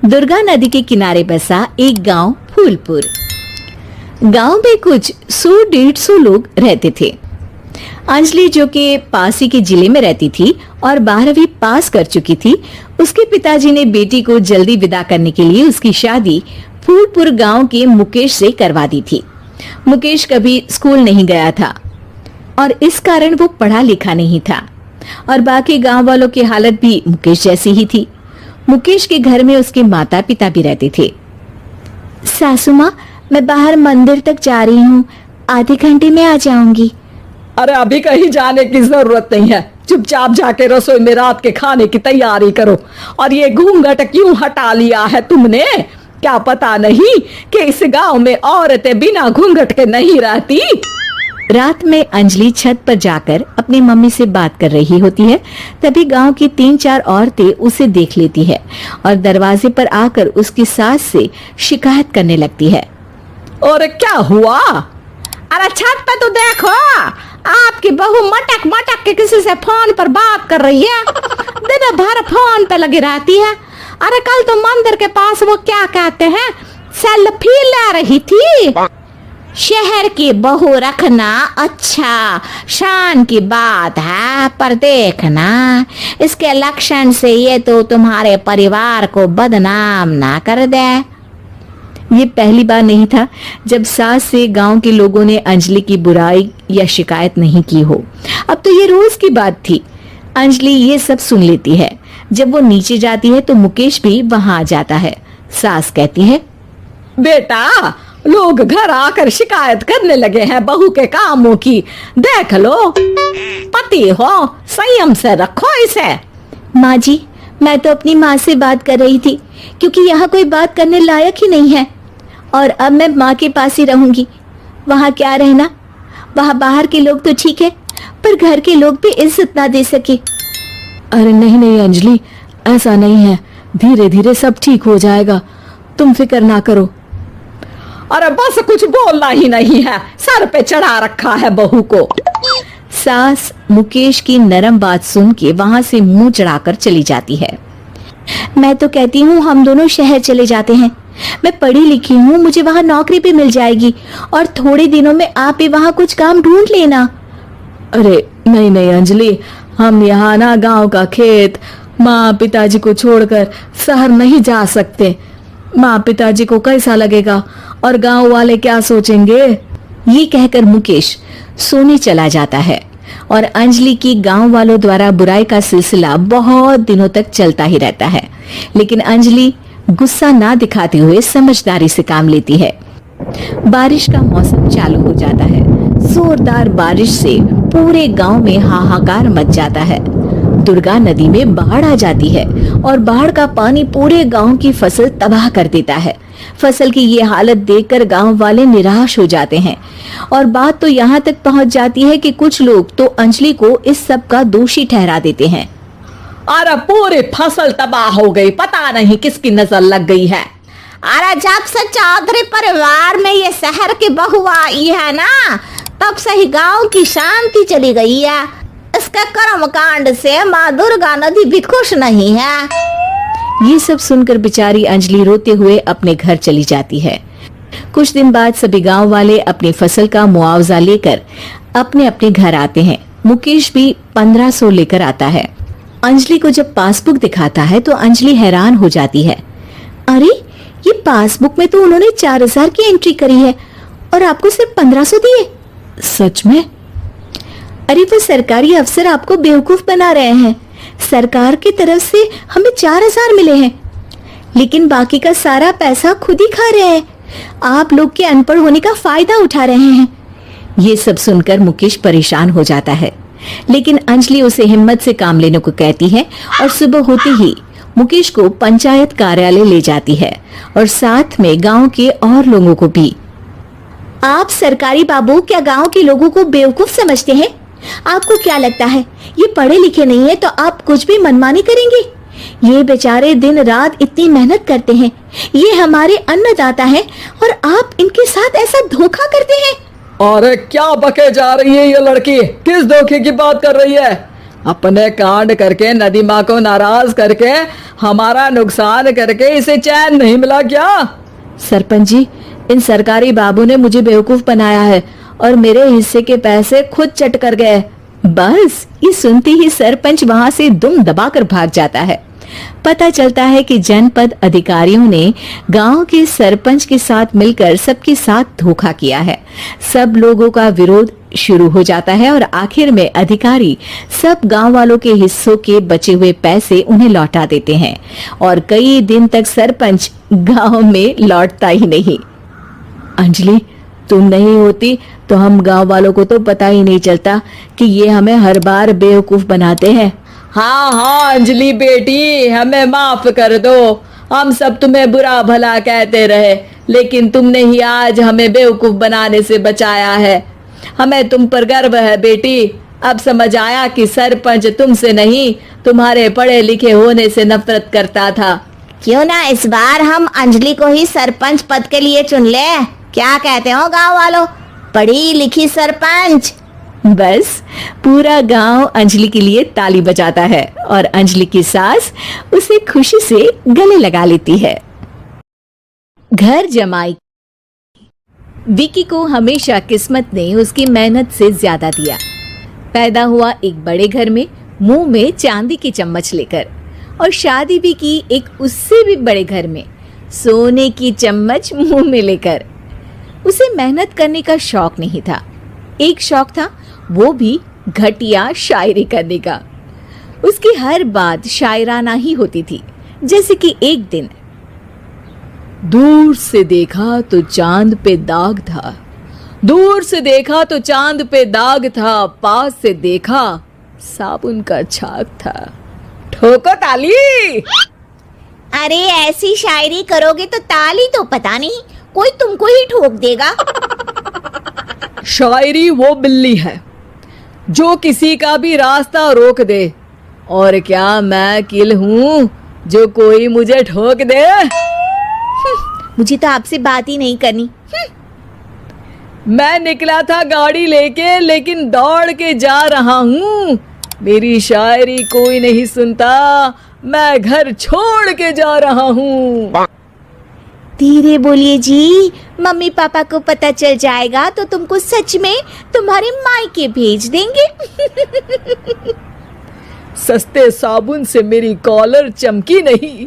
दुर्गा नदी के किनारे बसा एक गांव फूलपुर। गांव में कुछ 100-150 लोग रहते थे। अंजलि, जो कि पास ही के जिले में रहती थी और 12वीं पास कर चुकी थी, उसके पिताजी ने बेटी को जल्दी विदा करने के लिए उसकी शादी फूलपुर गांव के मुकेश से करवा दी थी। मुकेश कभी स्कूल नहीं गया था और इस कारण वो पढ़ा लिखा नहीं था और बाकी गांव वालों की हालत भी मुकेश जैसी ही थी। मुकेश के घर में उसके माता पिता भी रहते थे। सासू माँ, मैं बाहर मंदिर तक जा रही हूँ, आधे घंटे में आ जाऊंगी। अरे अभी कहीं जाने की जरूरत नहीं है, चुपचाप जाके रसोई में रात के खाने की तैयारी करो। और ये घूंघट क्यों हटा लिया है तुमने? क्या पता नहीं कि इस गांव में औरतें बिना घूंघट के नहीं रहती। रात में अंजलि छत पर जाकर अपनी मम्मी से बात कर रही होती है। तभी गांव की 3-4 औरतें उसे देख लेती है और दरवाजे पर आकर उसकी सास से शिकायत करने लगती है। और क्या हुआ? अरे छत पे तो देखो, आपकी बहू मटक मटक के किसी से फोन पर बात कर रही है। दिन भर फोन पे लगी रहती है। अरे कल तो मंदिर के पास वो क्या कहते हैं, सेल्फी ले रही थी। शहर की बहू रखना अच्छा शान की बात है, पर देखना इसके लक्षण से ये तो तुम्हारे परिवार को बदनाम ना कर दे। ये पहली बार नहीं था जब सास से गांव के लोगों ने अंजलि की बुराई या शिकायत नहीं की हो। अब तो ये रोज की बात थी। अंजलि ये सब सुन लेती है। जब वो नीचे जाती है तो मुकेश भी वहां आ जाता है। सास कहती है, बेटा, लोग घर आकर शिकायत करने लगे हैं बहू के कामों की। देख लो, पति हो, संयम से रखो इसे। माँ जी, मैं तो अपनी माँ से बात कर रही थी क्योंकि यहाँ कोई बात करने लायक ही नहीं है और अब मैं माँ के पास ही रहूंगी। वहाँ क्या रहना, वहाँ बाहर के लोग तो ठीक है पर घर के लोग भी इज्जत ना दे सके। अरे नहीं नहीं अंजलि, ऐसा नहीं है, धीरे धीरे सब ठीक हो जाएगा, तुम फिक्र ना करो। अरे बस कुछ बोलना ही नहीं है, सर पे चढ़ा रखा है बहू को। सास मुकेश की नरम बात सुन के वहां से मुंह चढ़ाकर चली जाती है। मैं तो कहती हूँ हम दोनों शहर चले जाते हैं। मैं पढ़ी लिखी हूँ, मुझे वहाँ नौकरी भी मिल जाएगी और थोड़े दिनों में आप भी वहाँ कुछ काम ढूंढ लेना। अरे नहीं नहीं अंजलि, हम यहाँ ना गांव का खेत, माँ पिताजी को छोड़कर शहर नहीं जा सकते। माँ पिताजी को कैसा लगेगा और गांव वाले क्या सोचेंगे? ये कहकर मुकेश सोने चला जाता है और अंजलि की गांव वालों द्वारा बुराई का सिलसिला बहुत दिनों तक चलता ही रहता है। लेकिन अंजलि गुस्सा ना दिखाते हुए समझदारी से काम लेती है। बारिश का मौसम चालू हो जाता है। जोरदार बारिश से पूरे गांव में हाहाकार मच जाता है। दुर्गा नदी में बाढ़ आ जाती है और बाढ़ का पानी पूरे गांव की फसल तबाह कर देता है। फसल की ये हालत देखकर गांव वाले निराश हो जाते हैं और बात तो यहाँ तक पहुँच जाती है कि कुछ लोग तो अंजलि को इस सब का दोषी ठहरा देते हैं। अरे पूरी फसल तबाह हो गई, पता नहीं किसकी नजर लग गई है। अरे जब से चौधरी परिवार में ये शहर की बहू आई है ना, तब से ही गांव की शांति चली गई है। इसके कर्म कांड से माँ दुर्गा नदी भी खुश नहीं है। ये सब सुनकर बेचारी अंजलि रोते हुए अपने घर चली जाती है। कुछ दिन बाद सभी गांव वाले अपनी फसल का मुआवजा लेकर अपने अपने घर आते हैं। मुकेश भी 1500 लेकर आता है। अंजलि को जब पासबुक दिखाता है तो अंजलि हैरान हो जाती है। अरे, ये पासबुक में तो उन्होंने 4000 की एंट्री करी है और आपको सिर्फ 1500 दिए। सच में? अरे, वो सरकारी अफसर आपको बेवकूफ बना रहे हैं। सरकार की तरफ से हमें 4000 मिले हैं, लेकिन बाकी का सारा पैसा खुद ही खा रहे हैं। आप लोग के अनपढ़ होने का फायदा उठा रहे हैं। ये सब सुनकर मुकेश परेशान हो जाता है, लेकिन अंजलि उसे हिम्मत से काम लेने को कहती है और सुबह होते ही मुकेश को पंचायत कार्यालय ले जाती है और साथ में गांव के और लोगों को भी। आप सरकारी बाबू क्या गांव के लोगों को बेवकूफ समझते हैं? आपको क्या लगता है ये पढ़े लिखे नहीं है तो आप कुछ भी मनमानी करेंगे? ये बेचारे दिन रात इतनी मेहनत करते हैं, ये हमारे अन्नदाता हैं और आप इनके साथ ऐसा धोखा करते हैं। अरे क्या बके जा रही है ये लड़की? किस धोखे की बात कर रही है? अपने कांड करके नदी माँ को नाराज करके हमारा नुकसान करके इसे चैन नहीं मिला क्या? सरपंच जी, इन सरकारी बाबू ने मुझे बेवकूफ बनाया है और मेरे हिस्से के पैसे खुद चट कर गए। बस ये सुनते ही सरपंच वहां से दुम दबाकर भाग जाता है। पता चलता है कि जनपद अधिकारियों ने गांव के सरपंच के साथ मिलकर सबके साथ धोखा किया है। सब लोगों का विरोध शुरू हो जाता है और आखिर में अधिकारी सब गांव वालों के हिस्सों के बचे हुए पैसे उन्हें लौटा देते हैं और कई दिन तक सरपंच गांव में लौटता ही नहीं। अंजलि, तुम नहीं होती तो हम गांव वालों को तो पता ही नहीं चलता कि ये हमें हर बार बेवकूफ बनाते हैं। हाँ हाँ अंजलि बेटी, हमें माफ कर दो। हम सब तुम्हें बुरा भला कहते रहे, लेकिन तुमने ही आज हमें बेवकूफ बनाने से बचाया है। हमें तुम पर गर्व है बेटी। अब समझ आया कि सरपंच तुमसे नहीं, तुम्हारे पढ़े लिखे होने से नफरत करता था। क्यों ना इस बार हम अंजलि को ही सरपंच पद के लिए चुन ले? क्या कहते हो गांव वालों? पढ़ी लिखी सरपंच। बस पूरा गांव अंजलि के लिए ताली बजाता है और अंजलि की सास उसे खुशी से गले लगा लेती है। घर जमाई। विकी को हमेशा किस्मत ने उसकी मेहनत से ज्यादा दिया। पैदा हुआ एक बड़े घर में, मुंह में चांदी की चम्मच लेकर, और शादी भी की एक उससे भी बड़े घर में, सोने की चम्मच मुंह में लेकर। उसे मेहनत करने का शौक नहीं था। एक शौक था, वो भी घटिया शायरी करने का। उसकी हर बात शायराना ही होती थी। जैसे कि एक दिन, दूर से देखा तो चांद पे दाग था, दूर से देखा तो चांद पे दाग था, पास से देखा साबुन का छाग था। ठोको ताली। अरे ऐसी शायरी करोगे तो ताली तो पता नहीं, कोई तुमको ही ठोक देगा। शायरी वो बिल्ली है जो किसी का भी रास्ता रोक दे, और क्या मैं किल हूँ जो कोई मुझे ठोक दे। मुझे तो आपसे बात ही नहीं करनी। मैं निकला था गाड़ी लेके, लेकिन दौड़ के जा रहा हूँ। मेरी शायरी कोई नहीं सुनता, मैं घर छोड़ के जा रहा हूँ। धीरे बोलिए जी, मम्मी पापा को पता चल जाएगा तो तुमको सच में तुम्हारे मायके भेज देंगे। सस्ते साबुन से मेरी कॉलर चमकी नहीं,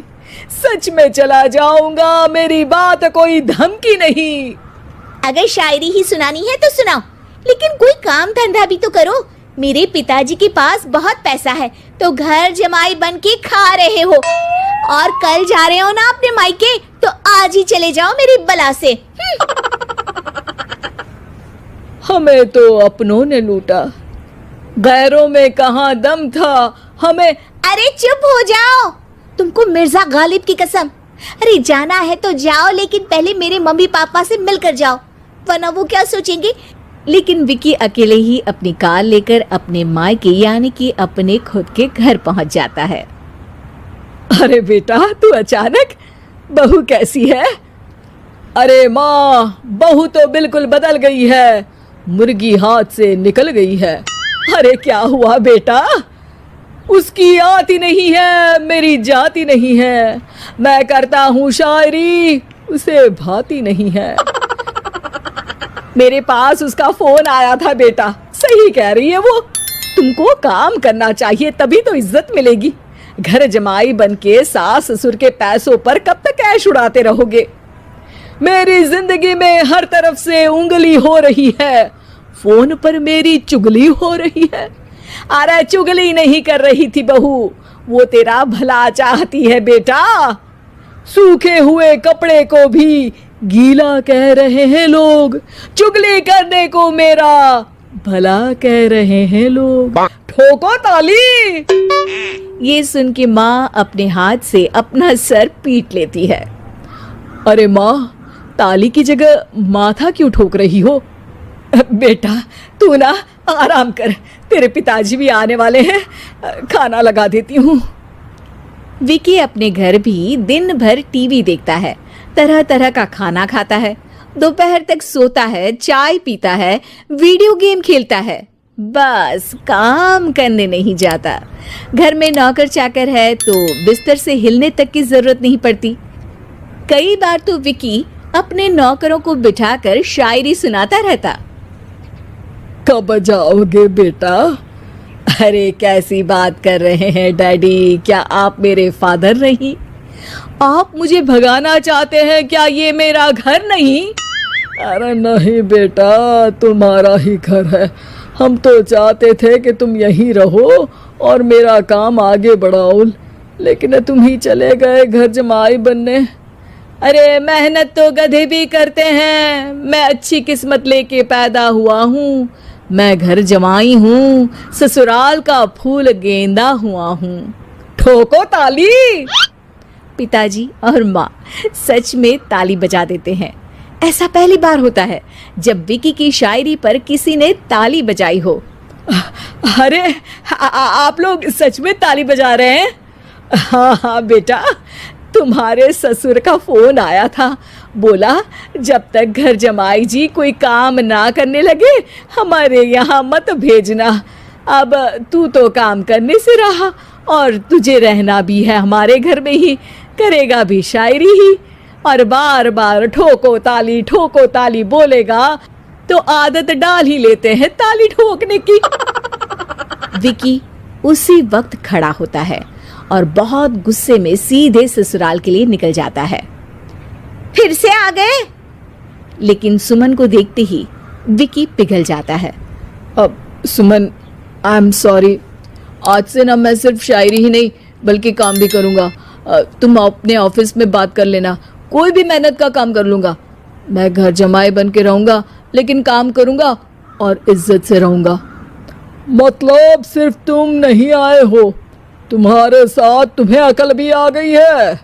सच में चला जाऊंगा, मेरी बात कोई धमकी नहीं। अगर शायरी ही सुनानी है तो सुनाओ, लेकिन कोई काम धंधा भी तो करो। मेरे पिताजी के पास बहुत पैसा है तो घर जमाई बन के खा रहे हो, और कल जा रहे हो ना अपने मायके, तो आज ही चले जाओ मेरी बला से। हमें तो अपनों ने लूटा, गैरों में कहाँ दम था हमें। अरे चुप हो जाओ, तुमको मिर्जा गालिब की कसम। अरे जाना है तो जाओ, लेकिन पहले मेरे मम्मी पापा से मिलकर जाओ, वरना वो क्या सोचेंगे। लेकिन विकी अकेले ही अपनी कार लेकर अपने मायके यानी कि अपने खुद के घर पहुंच जाता है। अरे बेटा, तू अचानक, बहू कैसी है? अरे माँ, बहू तो बिल्कुल बदल गई है, मुर्गी हाथ से निकल गई है। अरे क्या हुआ बेटा? उसकी आती नहीं है, मेरी जाती नहीं है। मैं करता हूँ शायरी, उसे भाती नहीं है। मेरे पास उसका फोन आया था बेटा, सही कह रही है वो। तुमको काम करना चाहिए, तभी तो इज्जत मिलेगी। घर जमाई बनके सास ससुर के पैसों पर कब तक ऐश उड़ाते रहोगे? मेरी जिंदगी में हर तरफ से उंगली हो रही है, फोन पर मेरी चुगली हो रही है। अरे चुगली नहीं कर रही थी बहू, वो तेरा भला चाहती है बेटा। सूखे हुए कपड़े को भी गीला कह रहे हैं लोग, चुगली करने को मेरा भला कह रहे हैं लोग। ठोको ताली। ये सुन के माँ अपने हाथ से अपना सर पीट लेती है। अरे माँ, ताली की जगह माथा क्यों ठोक रही हो? बेटा तू ना आराम कर, तेरे पिताजी भी आने वाले हैं, खाना लगा देती हूँ। विकी अपने घर भी दिन भर टीवी देखता है, तरह तरह का खाना खाता है, दोपहर तक सोता है, चाय पीता है, वीडियो गेम खेलता है। बस काम करने नहीं जाता। घर में नौकर चाकर है तो बिस्तर से हिलने तक की जरूरत नहीं पड़ती। कई बार तो विकी अपने नौकरों को बिठाकर शायरी सुनाता रहता। कब जाओगे बेटा? अरे कैसी बात कर रहे हैं डैडी, क्या आप मेरे फादर नहीं? आप मुझे भगाना चाहते हैं क्या? ये मेरा घर नहीं। अरे नहीं बेटा, तुम्हारा ही घर है। हम तो चाहते थे कि तुम यहीं रहो और मेरा काम आगे बढ़ाओ, लेकिन तुम ही चले गए घर जमाई बनने। अरे मेहनत तो गधे भी करते हैं। मैं अच्छी किस्मत लेके पैदा हुआ हूँ। मैं घर जमाई हूँ, ससुराल का फूल गेंदा हुआ हूँ। ठोको ताली। पिताजी और माँ सच में ताली बजा देते हैं। ऐसा पहली बार होता है जब विकी की शायरी पर किसी ने ताली बजाई हो। अरे आप लोग सच में ताली बजा रहे हैं? हाँ हाँ बेटा, तुम्हारे ससुर का फोन आया था। बोला जब तक घर जमाई जी कोई काम ना करने लगे हमारे यहाँ मत भेजना। अब तू तो काम करने से रहा और तुझे रहना भी है हमारे घर में ही, करेगा भी शायरी ही, और बार बार ठोको ताली बोलेगा तो आदत डाल ही लेते हैं ताली ठोकने की। विकी उसी वक्त खड़ा होता है और बहुत गुस्से में सीधे ससुराल के लिए निकल जाता है। फिर से आ गए? लेकिन सुमन को देखते ही विकी पिघल जाता है। अब सुमन, आई एम सॉरी। आज से ना मैं सिर्फ शायरी ही नहीं बल्कि काम भी करूँगा। तुम अपने ऑफिस में बात कर लेना, कोई भी मेहनत का काम कर लूँगा। मैं घर जमाई बन के रहूँगा लेकिन काम करूँगा और इज्जत से रहूँगा। मतलब सिर्फ तुम नहीं आए हो, तुम्हारे साथ तुम्हें अकल भी आ गई है।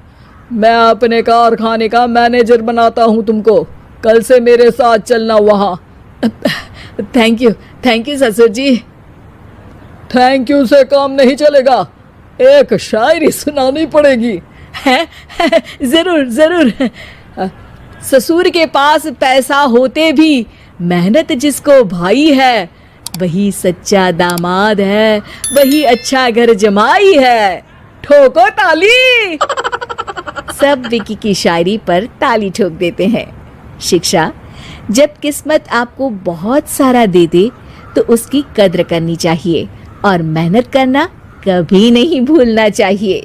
मैं अपने कारखाने का मैनेजर बनाता हूँ तुमको। कल से मेरे साथ चलना वहाँ। थैंक यू ससुर जी। थैंक यू से काम नहीं चलेगा, एक शायरी सुनानी पड़ेगी। है जरूर। ससुर के पास पैसा होते भी मेहनत जिसको भाई है वही सच्चा दामाद है, वही अच्छा घर जमाई है। ठोको ताली। सब विकी की शायरी पर ताली ठोक देते हैं। शिक्षा, जब किस्मत आपको बहुत सारा दे दे तो उसकी कद्र करनी चाहिए और मेहनत करना कभी नहीं भूलना चाहिए।